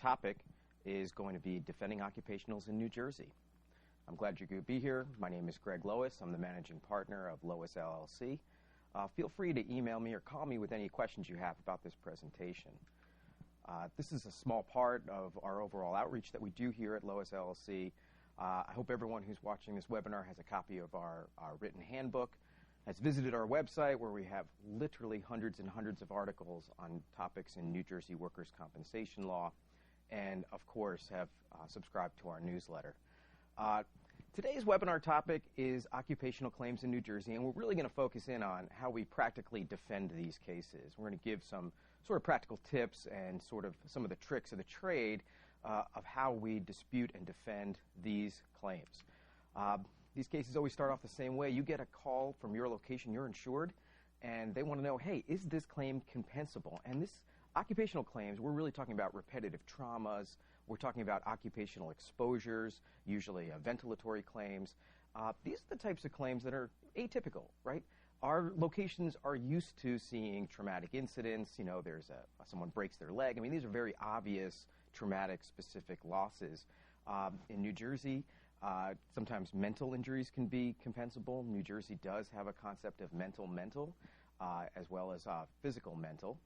topic is going to be defending occupationals in New Jersey. I'm glad you could be here. My name is Greg Lois. I'm the managing partner of LOIS LLC. Feel free to email me or call me with any questions you have about this presentation. This is a small part of our overall outreach that we do here at LOIS LLC. I hope everyone who's watching this webinar has a copy of our written handbook, has visited our website where we have literally hundreds and hundreds of articles on topics in New Jersey workers' compensation law, and of course have subscribed to our newsletter. Today's webinar topic is occupational claims in New Jersey, and we're really going to focus in on how we practically defend these cases. We're going to give some sort of practical tips and sort of some of the tricks of the trade of how we dispute and defend these claims. These cases always start off the same way. You get a call from your location, you're insured, and they want to know, hey, is this claim compensable? And this occupational claims, we're really talking about repetitive traumas. We're talking about occupational exposures, usually ventilatory claims. These are the types of claims that are atypical, right? Our locations are used to seeing traumatic incidents. You know, there's someone breaks their leg. I mean, these are very obvious traumatic specific losses. In New Jersey, sometimes mental injuries can be compensable. New Jersey does have a concept of mental, as well as physical mental.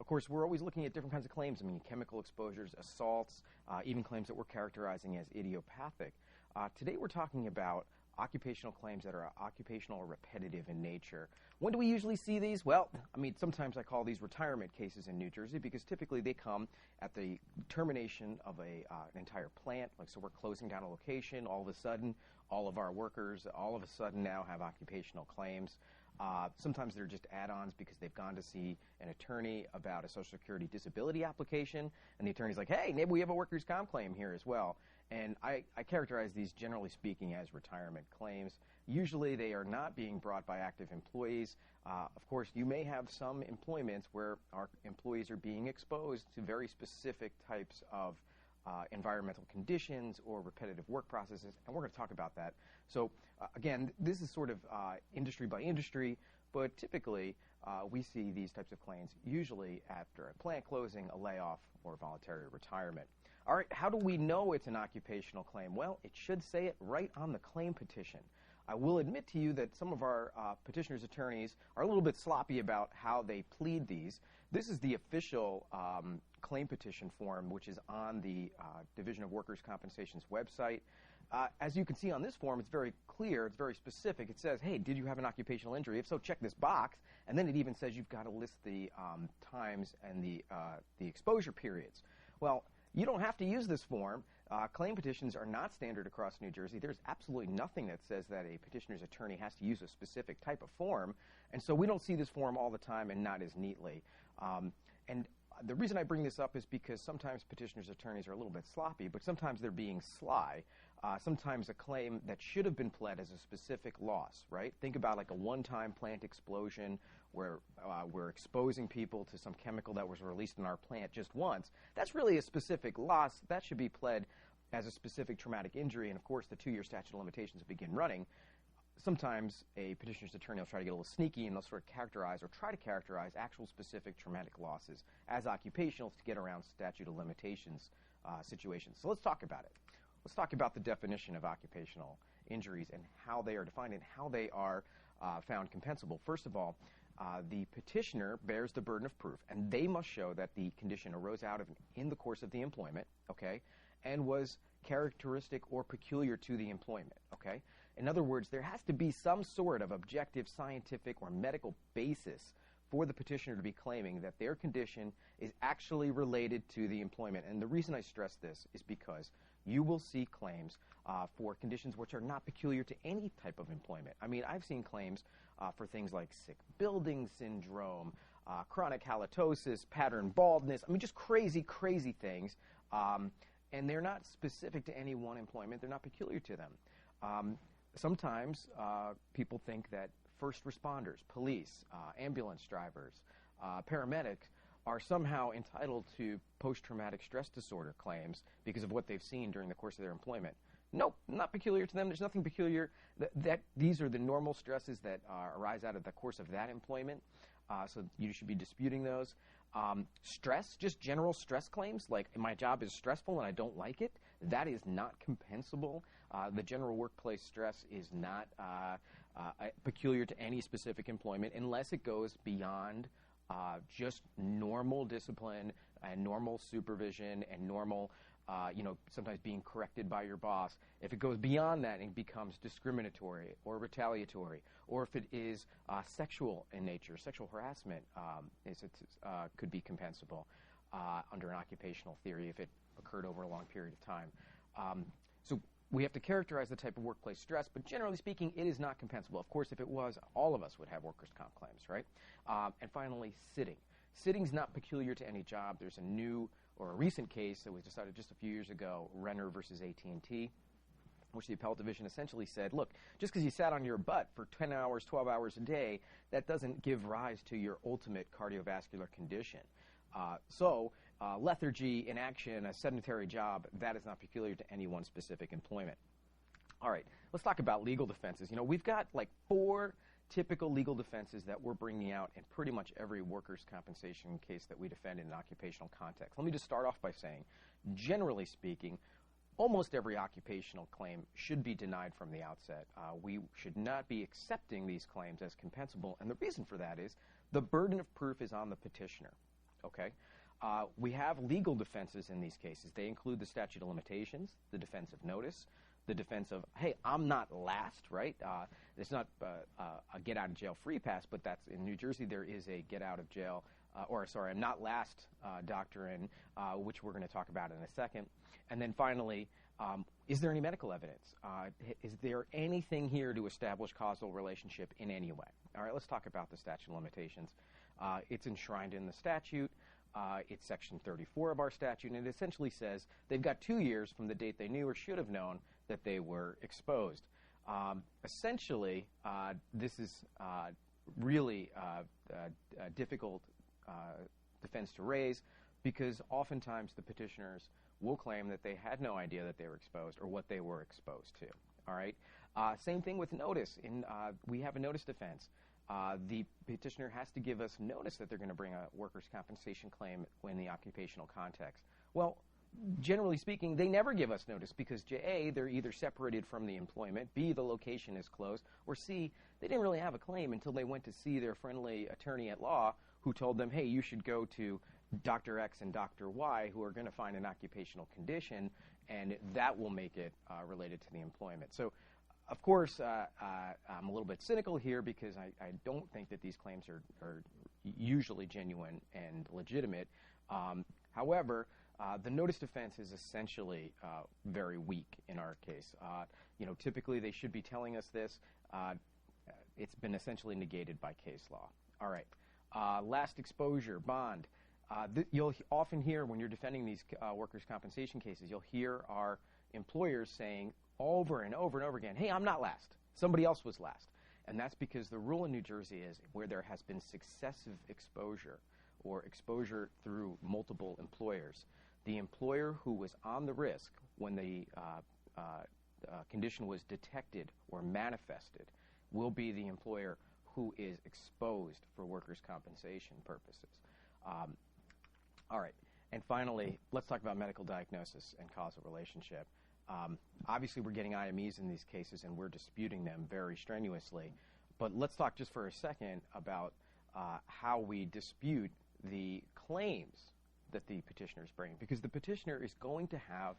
Of course, we're always looking at different kinds of claims. I mean, chemical exposures, assaults, even claims that we're characterizing as idiopathic. Today we're talking about occupational claims that are occupational or repetitive in nature. When do we usually see these? Well, I mean, sometimes I call these retirement cases in New Jersey because typically they come at the termination of an entire plant. Like, so we're closing down a location. All of a sudden, all of our workers all of a sudden now have occupational claims. Sometimes they're just add-ons because they've gone to see an attorney about a Social Security disability application, and the attorney's like, hey, maybe we have a workers' comp claim here as well. And I characterize these, generally speaking, as retirement claims. Usually they are not being brought by active employees. Of course, you may have some employments where our employees are being exposed to very specific types of environmental conditions or repetitive work processes, and we're going to talk about that. So again, this is sort of industry by industry, but typically we see these types of claims usually after a plant closing, a layoff, or voluntary retirement. All right, how do we know it's an occupational claim? Well, it should say it right on the claim petition. I will admit to you that some of our petitioners' attorneys are a little bit sloppy about how they plead these. This is the official claim petition form, which is on the Division of Workers' Compensation's website. As you can see on this form, it's very clear, it's very specific. It says, hey, did you have an occupational injury? If so, check this box. And then it even says you've got to list the times and the exposure periods. Well, you don't have to use this form. Claim petitions are not standard across New Jersey. There's absolutely nothing that says that a petitioner's attorney has to use a specific type of form. And so we don't see this form all the time and not as neatly. And the reason I bring this up is because sometimes petitioner's attorneys are a little bit sloppy, but sometimes they're being sly. Sometimes a claim that should have been pled as a specific loss, right? Think about like a one-time plant explosion where we're exposing people to some chemical that was released in our plant just once. That's really a specific loss. That should be pled as a specific traumatic injury, and of course the 2-year statute of limitations begin running. Sometimes a petitioner's attorney will try to get a little sneaky and they'll sort of characterize or try to characterize actual specific traumatic losses as occupationals to get around statute of limitations situations. So let's talk about it. Let's talk about the definition of occupational injuries and how they are defined and how they are found compensable. First of all, the petitioner bears the burden of proof, and they must show that the condition arose out of in the course of the employment, okay, and was characteristic or peculiar to the employment, okay? In other words, there has to be some sort of objective scientific or medical basis for the petitioner to be claiming that their condition is actually related to the employment. And the reason I stress this is because you will see claims for conditions which are not peculiar to any type of employment. I mean, I've seen claims for things like sick building syndrome, chronic halitosis, pattern baldness. I mean, just crazy, crazy things. And they're not specific to any one employment. They're not peculiar to them. Sometimes people think that first responders, police, ambulance drivers, paramedics are somehow entitled to post-traumatic stress disorder claims because of what they've seen during the course of their employment. Nope, not peculiar to them. There's nothing peculiar. These are the normal stresses that arise out of the course of that employment, so you should be disputing those. Stress, just general stress claims, like my job is stressful and I don't like it, that is not compensable. The general workplace stress is not peculiar to any specific employment unless it goes beyond just normal discipline and normal supervision and normal, sometimes being corrected by your boss. If it goes beyond that and becomes discriminatory or retaliatory, or if it is sexual in nature, sexual harassment could be compensable under an occupational theory if it occurred over a long period of time. So we have to characterize the type of workplace stress, but generally speaking, it is not compensable. Of course, if it was, all of us would have workers' comp claims, right? And finally, sitting. Sitting's not peculiar to any job. There's a new or a recent case that was decided just a few years ago, Renner versus AT&T, which the appellate division essentially said, look, just because you sat on your butt for 10 hours, 12 hours a day, that doesn't give rise to your ultimate cardiovascular condition. Lethargy, inaction, a sedentary job, that is not peculiar to any one specific employment. All right, let's talk about legal defenses. We've got like 4 typical legal defenses that we're bringing out in pretty much every workers' compensation case that we defend in an occupational context. Let me just start off by saying, generally speaking, almost every occupational claim should be denied from the outset. We should not be accepting these claims as compensable, and the reason for that is the burden of proof is on the petitioner, okay? We have legal defenses in these cases. They include the statute of limitations, the defense of notice, the defense of, hey, I'm not last, right? It's not a get-out-of-jail-free pass, but that's in New Jersey there is a get-out-of-jail, a not last doctrine, which we're going to talk about in a second. And then finally, is there any medical evidence? Is there anything here to establish causal relationship in any way? All right, let's talk about the statute of limitations. It's enshrined in the statute. It's section 34 of our statute, and it essentially says they've got 2 years from the date they knew or should have known that they were exposed. Essentially, this is really a difficult defense to raise because oftentimes the petitioners will claim that they had no idea that they were exposed or what they were exposed to. All right. Same thing with notice. We have a notice defense. The petitioner has to give us notice that they're going to bring a workers' compensation claim in the occupational context. Well, generally speaking, they never give us notice because A, they're either separated from the employment, B, the location is closed, or C, they didn't really have a claim until they went to see their friendly attorney at law who told them, hey, you should go to Dr. X and Dr. Y who are going to find an occupational condition, and that will make it related to the employment. So, of course, I'm a little bit cynical here because I don't think that these claims are usually genuine and legitimate. However, the notice defense is essentially very weak in our case. Typically they should be telling us this. It's been essentially negated by case law. All right. Last exposure, bond. You'll often hear when you're defending these workers' compensation cases, you'll hear our employers saying over and over and over again, hey, I'm not last. Somebody else was last. And that's because the rule in New Jersey is where there has been successive exposure or exposure through multiple employers, the employer who was on the risk when the condition was detected or manifested will be the employer who is exposed for workers' compensation purposes. All right. And finally, let's talk about medical diagnosis and causal relationship. Obviously, we're getting IMEs in these cases, and we're disputing them very strenuously. But let's talk just for a second about how we dispute the claims that the petitioners bring, because the petitioner is going to have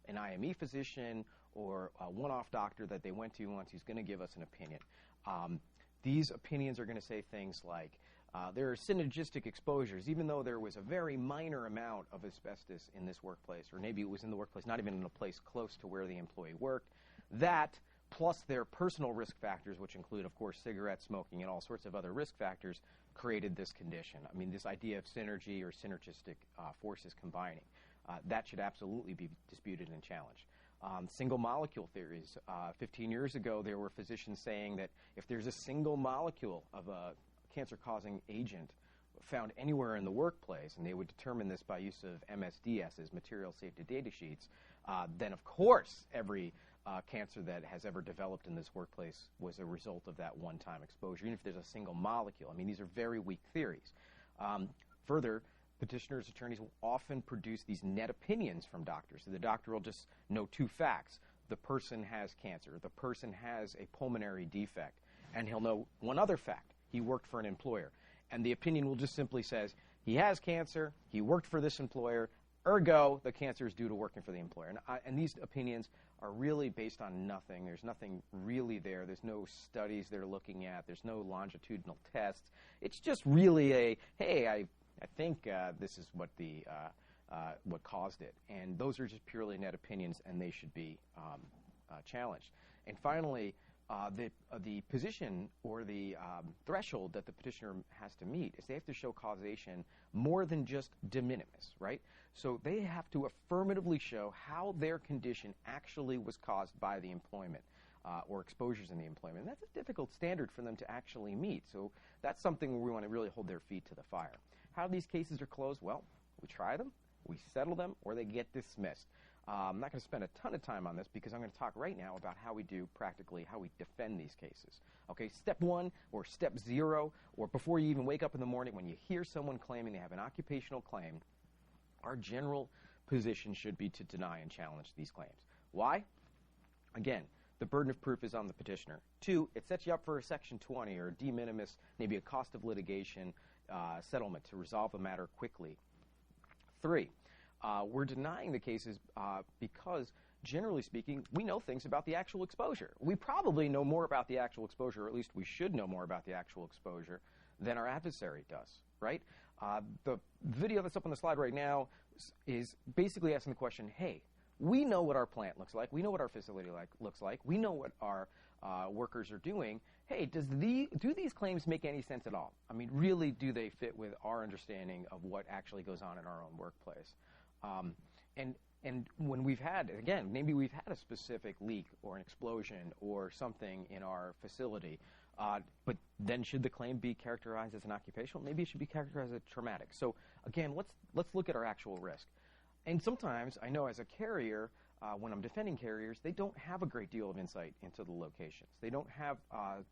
an IME physician or a one-off doctor that they went to once who's going to give us an opinion. These opinions are going to say things like, there are synergistic exposures, even though there was a very minor amount of asbestos in this workplace, or maybe it was in the workplace, not even in a place close to where the employee worked. That, plus their personal risk factors, which include, of course, cigarette smoking and all sorts of other risk factors, created this condition. I mean, this idea of synergy or synergistic forces combining. That should absolutely be disputed and challenged. Single molecule theories. 15 years ago, there were physicians saying that if there's a single molecule of a cancer-causing agent found anywhere in the workplace, and they would determine this by use of MSDS's, material safety data sheets, then of course every cancer that has ever developed in this workplace was a result of that one-time exposure, even if there's a single molecule. I mean, these are very weak theories. Further, petitioner's attorneys will often produce these net opinions from doctors. So the doctor will just know two facts. The person has cancer. The person has a pulmonary defect. And he'll know one other fact. He worked for an employer. And the opinion will just simply says, he has cancer, he worked for this employer, ergo, the cancer is due to working for the employer. And these opinions are really based on nothing. There's nothing really there. There's no studies they're looking at. There's no longitudinal tests. It's just really a, hey, I think this is what what caused it. And those are just purely net opinions, and they should be challenged. And finally, the position or the threshold that the petitioner has to meet is they have to show causation more than just de minimis, right? So they have to affirmatively show how their condition actually was caused by the employment or exposures in the employment. And that's a difficult standard for them to actually meet. So that's something where we want to really hold their feet to the fire. How these cases are closed? Well, we try them, we settle them, or they get dismissed. I'm not going to spend a ton of time on this because I'm going to talk right now about how we do practically, how we defend these cases. Okay, step one or step zero, or before you even wake up in the morning, when you hear someone claiming they have an occupational claim, our general position should be to deny and challenge these claims. Why? Again, the burden of proof is on the petitioner. Two, it sets you up for a Section 20 or a de minimis, maybe a cost of litigation settlement to resolve the matter quickly. Three, we're denying the cases because, generally speaking, we know things about the actual exposure. We probably know more about the actual exposure, or at least we should know more about the actual exposure than our adversary does, right? The video that's up on the slide right now is basically asking the question, hey, we know what our plant looks like. We know what our facility looks like. We know what our workers are doing. Hey, do these claims make any sense at all? I mean, really, do they fit with our understanding of what actually goes on in our own workplace? And when we've had, again, maybe we've had a specific leak or an explosion or something in our facility, but then should the claim be characterized as an occupational? Maybe it should be characterized as traumatic. So again, let's look at our actual risk. And sometimes, I know as a carrier, when I'm defending carriers, they don't have a great deal of insight into the locations. They don't have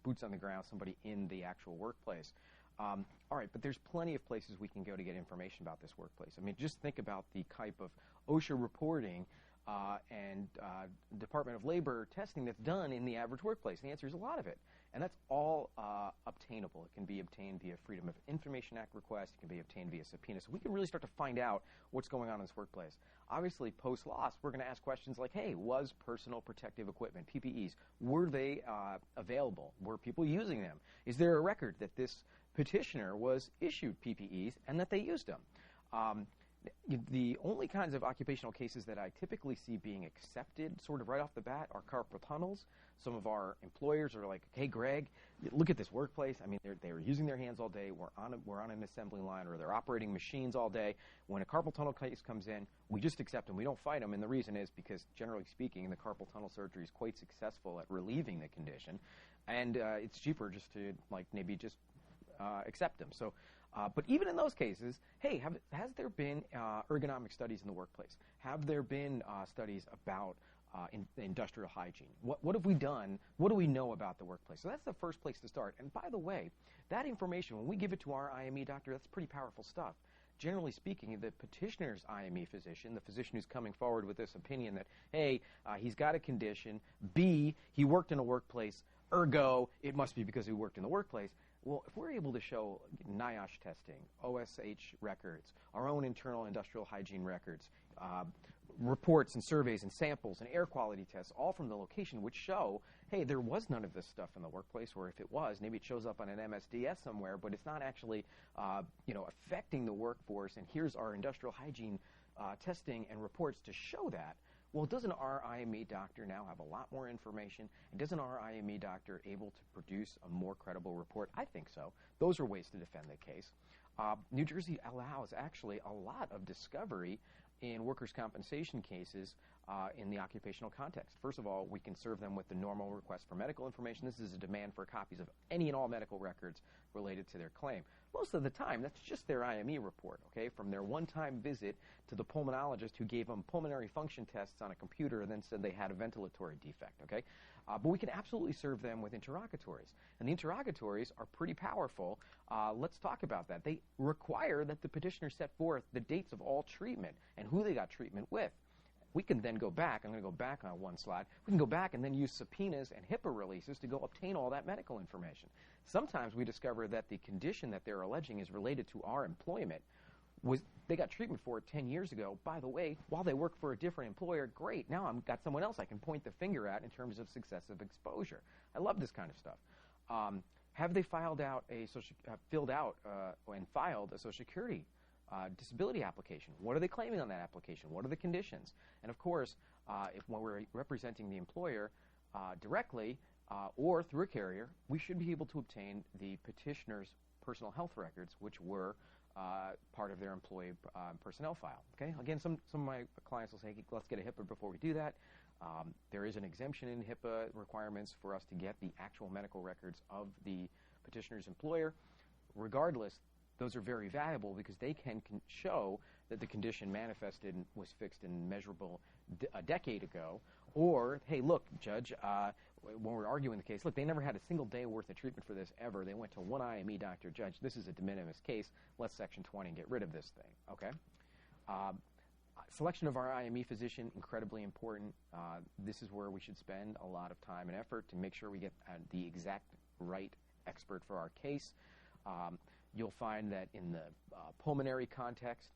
boots on the ground, somebody in the actual workplace. All right, but there's plenty of places we can go to get information about this workplace. I mean, just think about the type of OSHA reporting and Department of Labor testing that's done in the average workplace. The answer is a lot of it. And that's all obtainable. It can be obtained via Freedom of Information Act request. It can be obtained via subpoena. So we can really start to find out what's going on in this workplace. Obviously, post-loss, we're going to ask questions like, hey, was personal protective equipment, PPEs, were they available? Were people using them? Is there a record that this petitioner was issued PPEs and that they used them? The only kinds of occupational cases that I typically see being accepted sort of right off the bat are carpal tunnels. Some of our employers are like, hey, Greg, look at this workplace. I mean, they're using their hands all day. We're on an assembly line, or they're operating machines all day. When a carpal tunnel case comes in, we just accept them. We don't fight them, and the reason is because, generally speaking, the carpal tunnel surgery is quite successful at relieving the condition, and it's cheaper just to maybe just accept them. So, but even in those cases, hey, has there been ergonomic studies in the workplace? Have there been studies about industrial hygiene? What have we done? What do we know about the workplace? So that's the first place to start. And by the way, that information, when we give it to our IME doctor, that's pretty powerful stuff. Generally speaking, the petitioner's IME physician, the physician who's coming forward with this opinion that, hey, he's got a condition, B, he worked in a workplace, ergo, it must be because he worked in the workplace. Well, if we're able to show NIOSH testing, OSH records, our own internal industrial hygiene records, reports and surveys and samples and air quality tests, all from the location, which show, hey, there was none of this stuff in the workplace, or if it was, maybe it shows up on an MSDS somewhere, but it's not actually, affecting the workforce, and here's our industrial hygiene testing and reports to show that. Well, doesn't our IME doctor now have a lot more information? And doesn't our IME doctor able to produce a more credible report? I think so. Those are ways to defend the case. New Jersey allows actually a lot of discovery in workers' compensation cases in the occupational context. First of all, we can serve them with the normal request for medical information. This is a demand for copies of any and all medical records related to their claim. most of the time, that's just their IME report, okay, from their one-time visit to the pulmonologist who gave them pulmonary function tests on a computer and then said they had a ventilatory defect, okay? But we can absolutely serve them with interrogatories. And the interrogatories are pretty powerful. Let's talk about that. They require that the petitioner set forth the dates of all treatment and who they got treatment with. We can then go back. I'm going to go back on one slide. We can go back and then use subpoenas and HIPAA releases to go obtain all that medical information. Sometimes we discover that the condition that they're alleging is related to our employment. They got treatment for it 10 years ago. By the way, while they work for a different employer, great. Now I've got someone else I can point the finger at in terms of successive exposure. I love this kind of stuff. Have they filled out and filed a Social Security disability application? What are they claiming on that application? What are the conditions? And of course, when we're representing the employer directly or through a carrier, we should be able to obtain the petitioner's personal health records, which were part of their employee personnel file. Okay. Again, some of my clients will say, hey, let's get a HIPAA before we do that. There is an exemption in HIPAA requirements for us to get the actual medical records of the petitioner's employer. Regardless, those are very valuable because they can show that the condition manifested and was fixed and measurable a decade ago. Or, hey, look, Judge, when we're arguing the case, look, they never had a single day worth of treatment for this ever. They went to one IME doctor. Judge, this is a de minimis case. Let's Section 20 and get rid of this thing, okay? Selection of our IME physician, incredibly important. This is where we should spend a lot of time and effort to make sure we get the exact right expert for our case. You'll find that in the pulmonary context,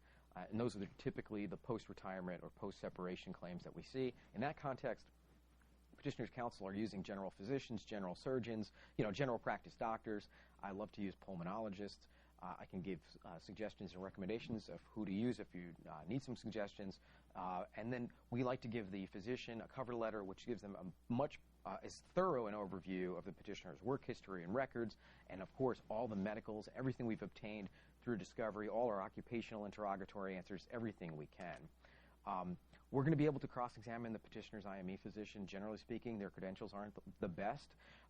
and those are typically the post-retirement or post-separation claims that we see. In that context, petitioner's counsel are using general physicians, general surgeons, general practice doctors. I love to use pulmonologists. I can give suggestions and recommendations of who to use if you need some suggestions. And then we like to give the physician a cover letter which gives them a much as thorough an overview of the petitioner's work history and records, and of course all the medicals, everything we've obtained through discovery, all our occupational interrogatory answers, everything we can. We're going to be able to cross-examine the petitioner's IME physician. Generally speaking, their credentials aren't the best.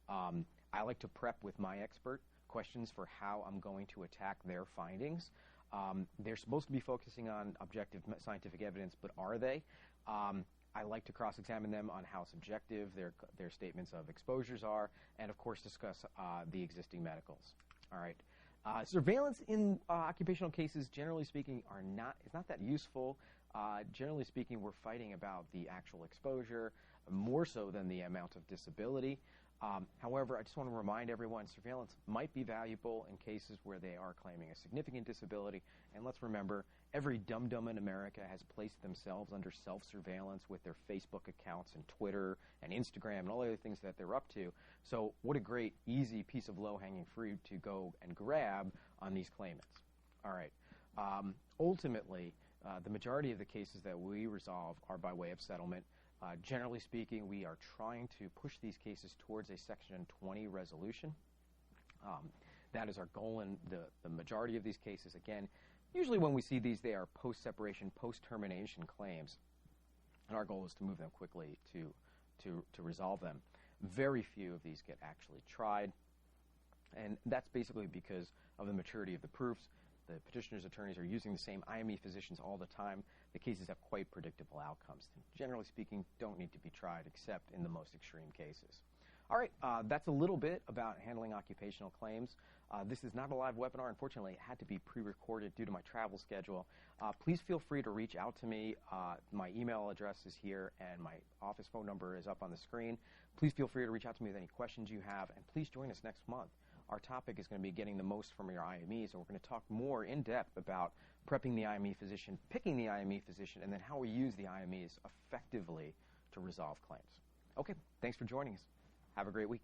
I like to prep with my expert questions for how I'm going to attack their findings. They're supposed to be focusing on objective scientific evidence, but are they? I like to cross-examine them on how subjective their statements of exposures are, and of course discuss the existing medicals. All right. Surveillance in occupational cases, generally speaking, is not that useful. Generally speaking, we're fighting about the actual exposure more so than the amount of disability. However, I just want to remind everyone, surveillance might be valuable in cases where they are claiming a significant disability. And let's remember, every dum-dum in America has placed themselves under self-surveillance with their Facebook accounts and Twitter and Instagram and all the other things that they're up to. So what a great, easy piece of low-hanging fruit to go and grab on these claimants. All right. Ultimately, the majority of the cases that we resolve are by way of settlement. Generally speaking, we are trying to push these cases towards a Section 20 resolution. That is our goal in the majority of these cases. Again, usually when we see these, they are post-separation, post-termination claims, and our goal is to move them quickly to resolve them. Very few of these get actually tried, and that's basically because of the maturity of the proofs. The petitioner's attorneys are using the same IME physicians all the time. The cases have quite predictable outcomes. Generally speaking, don't need to be tried except in the most extreme cases. All right, that's a little bit about handling occupational claims. This is not a live webinar. Unfortunately, it had to be pre-recorded due to my travel schedule. Please feel free to reach out to me. My email address is here, and my office phone number is up on the screen. Please feel free to reach out to me with any questions you have, and please join us next month. Our topic is going to be getting the most from your IMEs, and we're going to talk more in depth about prepping the IME physician, picking the IME physician, and then how we use the IMEs effectively to resolve claims. Okay, thanks for joining us. Have a great week.